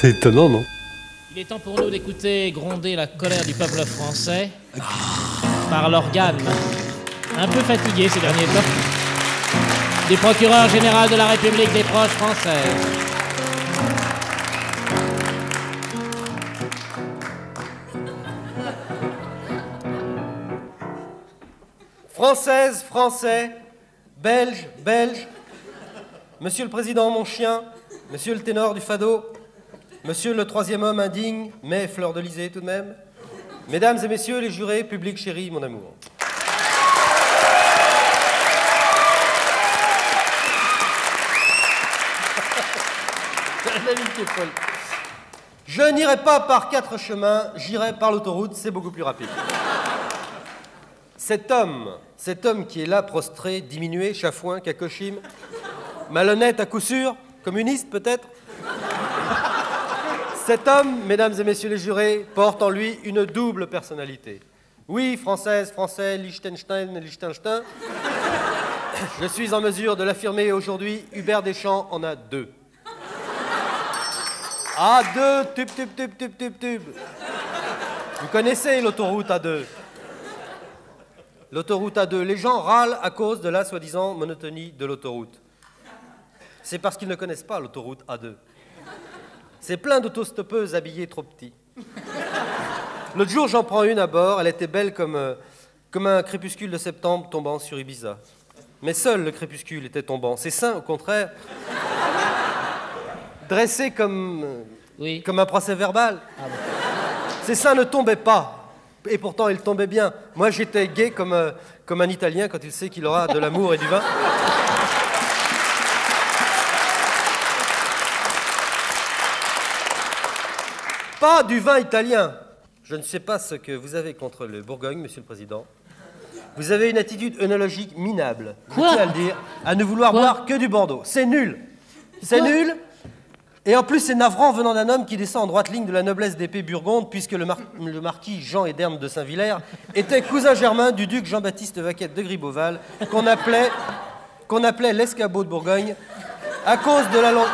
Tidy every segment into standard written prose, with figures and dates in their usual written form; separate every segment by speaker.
Speaker 1: C'est étonnant, non?
Speaker 2: Il est temps pour nous d'écouter gronder la colère du peuple français par l'organe, un peu fatigué ces derniers temps, du procureur général de la République des proches françaises.
Speaker 3: Françaises, Français, Belges, Belges, Monsieur le Président, mon chien, Monsieur le ténor du fado, Monsieur le troisième homme indigne, mais fleur d'Elysée tout de même, Mesdames et Messieurs les jurés, public chéri, mon amour. Je n'irai pas par 4 chemins, j'irai par l'autoroute, c'est beaucoup plus rapide. Cet homme qui est là, prostré, diminué, chafouin, cacochime, malhonnête à coup sûr, communiste peut-être. Cet homme, mesdames et messieurs les jurés, porte en lui une double personnalité. Oui, française, français, Liechtenstein, Liechtenstein. Je suis en mesure de l'affirmer aujourd'hui, Hubert Deschamps en a 2. Ah, 2, tube. Vous connaissez l'autoroute A2. L'autoroute A2. Les gens râlent à cause de la soi-disant monotonie de l'autoroute. C'est parce qu'ils ne connaissent pas l'autoroute A2. C'est plein d'autostoppeuses habillées trop petits. L'autre jour, j'en prends une à bord. Elle était belle comme un crépuscule de septembre tombant sur Ibiza. Mais seul le crépuscule était tombant. Ses seins, au contraire, dressés comme un procès-verbal. Ah bon. Ses seins ne tombaient pas. Et pourtant, il tombait bien. Moi, j'étais gai comme un Italien quand il sait qu'il aura de l'amour et du vin. Pas du vin italien. Je ne sais pas ce que vous avez contre le Bourgogne, Monsieur le Président. Vous avez une attitude œnologique minable.
Speaker 2: Quoi?
Speaker 3: Je tiens à le dire, à ne vouloir boire que du Bordeaux. C'est nul. C'est nul. Et en plus, c'est navrant venant d'un homme qui descend en droite ligne de la noblesse d'épée burgonde, puisque le marquis Jean Ederne de Saint-Villers était cousin germain du duc Jean-Baptiste Vaquette de Gribeauval, qu'on appelait l'escabeau de Bourgogne, à cause de la longue...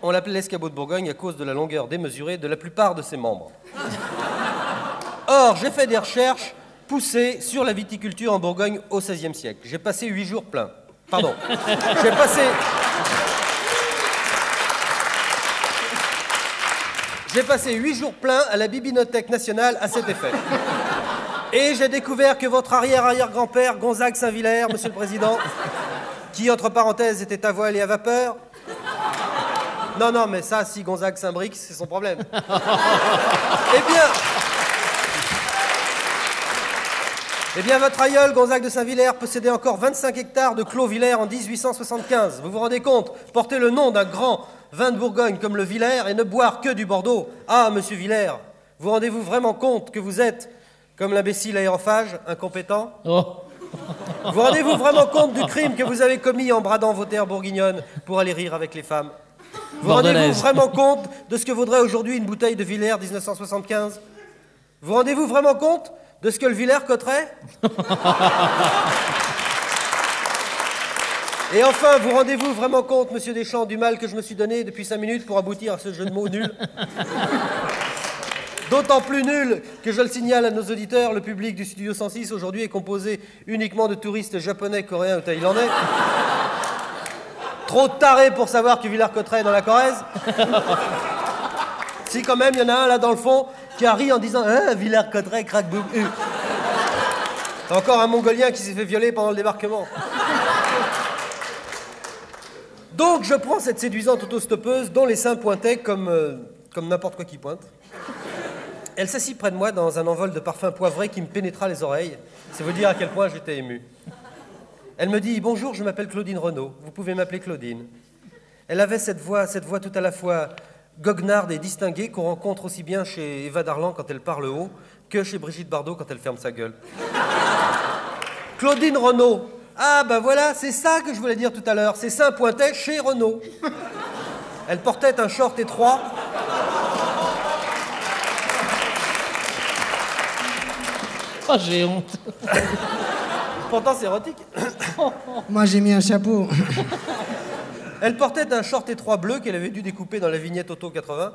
Speaker 3: On l'appelait l'escabeau de Bourgogne à cause de la longueur démesurée de la plupart de ses membres. Or, j'ai fait des recherches poussées sur la viticulture en Bourgogne au XVIe siècle. J'ai passé 8 jours pleins. Pardon. J'ai passé 8 jours pleins à la Bibliothèque nationale à cet effet. Et j'ai découvert que votre arrière-arrière-grand-père, Gonzague Saint-Villers, Monsieur le Président, qui, entre parenthèses, était à voile et à vapeur... Non, mais ça, si Gonzague s'imbrique, c'est son problème. Eh bien, votre aïeul, Gonzague de Saint-Villers, possédait encore 25 hectares de Clos Villers en 1875. Vous vous rendez compte? Porter le nom d'un grand vin de Bourgogne comme le Villers et ne boire que du Bordeaux. Ah, monsieur Villers, vous rendez-vous vraiment compte que vous êtes, comme l'imbécile aérophage, incompétent?
Speaker 2: Oh.
Speaker 3: Vous rendez-vous vraiment compte du crime que vous avez commis en bradant vos terres bourguignonnes pour aller rire avec les femmes? Vous rendez-vous vraiment compte de ce que vaudrait aujourd'hui une bouteille de Villers 1975? Vous rendez-vous vraiment compte de ce que le Villers coûterait? Et enfin, vous rendez-vous vraiment compte, monsieur Deschamps, du mal que je me suis donné depuis 5 minutes pour aboutir à ce jeu de mots nul? D'autant plus nul que je le signale à nos auditeurs, le public du Studio 106 aujourd'hui est composé uniquement de touristes japonais, coréens ou thaïlandais. Trop taré pour savoir que Villers-Cotterêts est dans la Corrèze. Si, quand même, il y en a un là dans le fond qui a ri en disant « Villers-Cotterêts, craque boum. » Encore un Mongolien qui s'est fait violer pendant le débarquement. Donc, je prends cette séduisante autostoppeuse dont les seins pointaient comme n'importe quoi qui pointe. Elle s'assit près de moi dans un envol de parfum poivré qui me pénétra les oreilles. C'est vous dire à quel point j'étais ému. Elle me dit « Bonjour, je m'appelle Claudine Renaud. Vous pouvez m'appeler Claudine. » Elle avait cette voix tout à la fois goguenarde et distinguée qu'on rencontre aussi bien chez Eva Darlan quand elle parle haut que chez Brigitte Bardot quand elle ferme sa gueule. Claudine Renaud. Ah, ben voilà, c'est ça que je voulais dire tout à l'heure. Ses seins pointaient chez Renaud. Elle portait un short étroit.
Speaker 2: Oh, j'ai honte.
Speaker 3: Pourtant, c'est érotique.
Speaker 1: Moi, j'ai mis un chapeau.
Speaker 3: Elle portait un short étroit bleu qu'elle avait dû découper dans la vignette Auto 80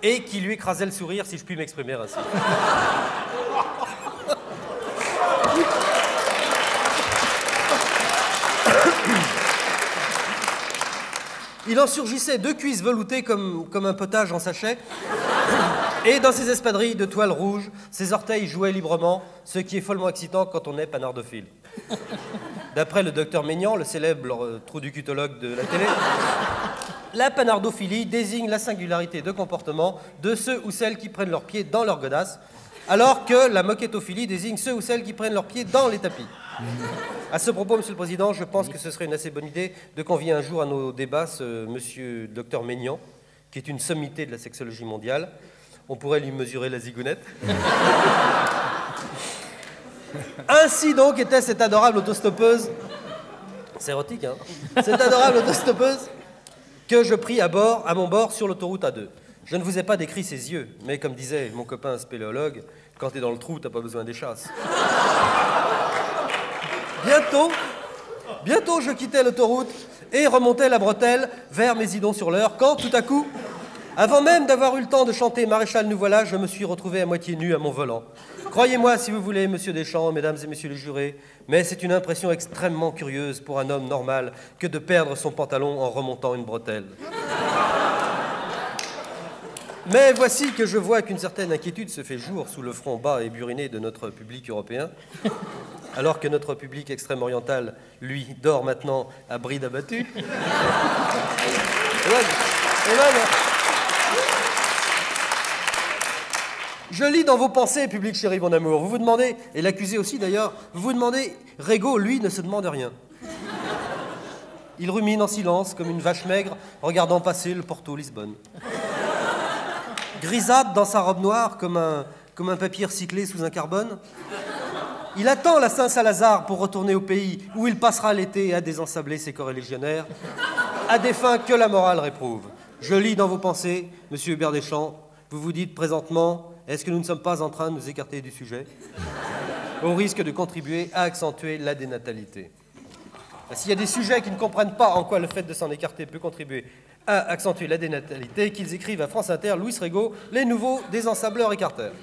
Speaker 3: et qui lui écrasait le sourire, si je puis m'exprimer ainsi. Il en surgissait deux cuisses veloutées comme un potage en sachet. Et dans ses espadrilles de toile rouge, ses orteils jouaient librement, ce qui est follement excitant quand on est panardophile. D'après le docteur Maignan, le célèbre trou du cutologue de la télé, la panardophilie désigne la singularité de comportement de ceux ou celles qui prennent leurs pieds dans leur godasse, alors que la moquettophilie désigne ceux ou celles qui prennent leurs pieds dans les tapis. À ce propos, Monsieur le Président, je pense que ce serait une assez bonne idée de convier un jour à nos débats ce Monsieur Dr Maignan, qui est une sommité de la sexologie mondiale. On pourrait lui mesurer la zigounette. Ainsi donc était cette adorable autostoppeuse. C'est érotique, hein? Cette adorable autostoppeuse que je pris à mon bord sur l'autoroute A2. Je ne vous ai pas décrit ses yeux, mais comme disait mon copain spéléologue, quand t'es dans le trou, t'as pas besoin des chasses. Bientôt, je quittais l'autoroute et remontais la bretelle vers Mésidon-sur-l'Eure, quand, tout à coup, avant même d'avoir eu le temps de chanter « Maréchal, nous voilà », je me suis retrouvé à moitié nu à mon volant. Croyez-moi, si vous voulez, monsieur Deschamps, mesdames et messieurs les jurés, mais c'est une impression extrêmement curieuse pour un homme normal que de perdre son pantalon en remontant une bretelle. Mais voici que je vois qu'une certaine inquiétude se fait jour sous le front bas et buriné de notre public européen, alors que notre public extrême-oriental, lui, dort maintenant à bride abattue. Je lis dans vos pensées, public chéri, mon amour. Vous vous demandez, et l'accusé aussi d'ailleurs, vous vous demandez, Régaud, lui, ne se demande rien. Il rumine en silence, comme une vache maigre, regardant passer le Porto Lisbonne. Grisâtre dans sa robe noire, comme un papier recyclé sous un carbone. Il attend la Saint-Salazar pour retourner au pays où il passera l'été à désensabler ses corélégionnaires, à des fins que la morale réprouve. Je lis dans vos pensées, monsieur Hubert Deschamps, vous vous dites présentement, est-ce que nous ne sommes pas en train de nous écarter du sujet, au risque de contribuer à accentuer la dénatalité. S'il y a des sujets qui ne comprennent pas en quoi le fait de s'en écarter peut contribuer à accentuer la dénatalité, qu'ils écrivent à France Inter, Louis Régaud, les nouveaux désensableurs écarteurs.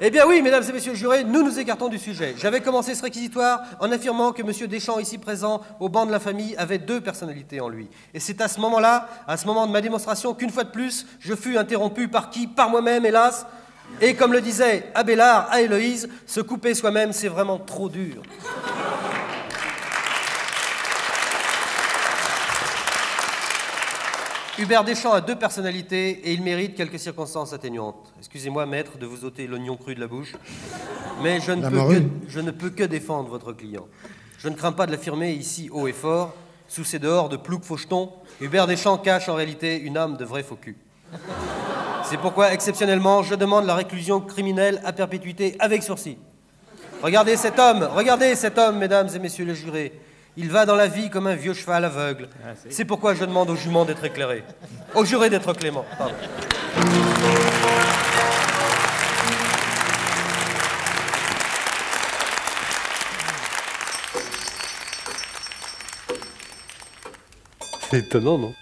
Speaker 3: Eh bien oui, mesdames et messieurs les jurés, nous nous écartons du sujet. J'avais commencé ce réquisitoire en affirmant que monsieur Deschamps, ici présent, au banc de la famille, avait deux personnalités en lui. Et c'est à ce moment-là, à ce moment de ma démonstration, qu'une fois de plus, je fus interrompu par qui? Par moi-même, hélas. Et comme le disait Abélard à Héloïse, se couper soi-même, c'est vraiment trop dur. Hubert Deschamps a deux personnalités et il mérite quelques circonstances atténuantes. Excusez-moi, maître, de vous ôter l'oignon cru de la bouche, mais je ne peux que défendre votre client. Je ne crains pas de l'affirmer ici haut et fort, sous ces dehors de plouc faucheton, Hubert Deschamps cache en réalité une âme de vrai faux cul. C'est pourquoi, exceptionnellement, je demande la réclusion criminelle à perpétuité avec sursis. Regardez cet homme, mesdames et messieurs les jurés. Il va dans la vie comme un vieux cheval aveugle. C'est pourquoi je demande aux juments d'être éclairés. Aux jurés d'être cléments. Pardon. C'est étonnant, non ?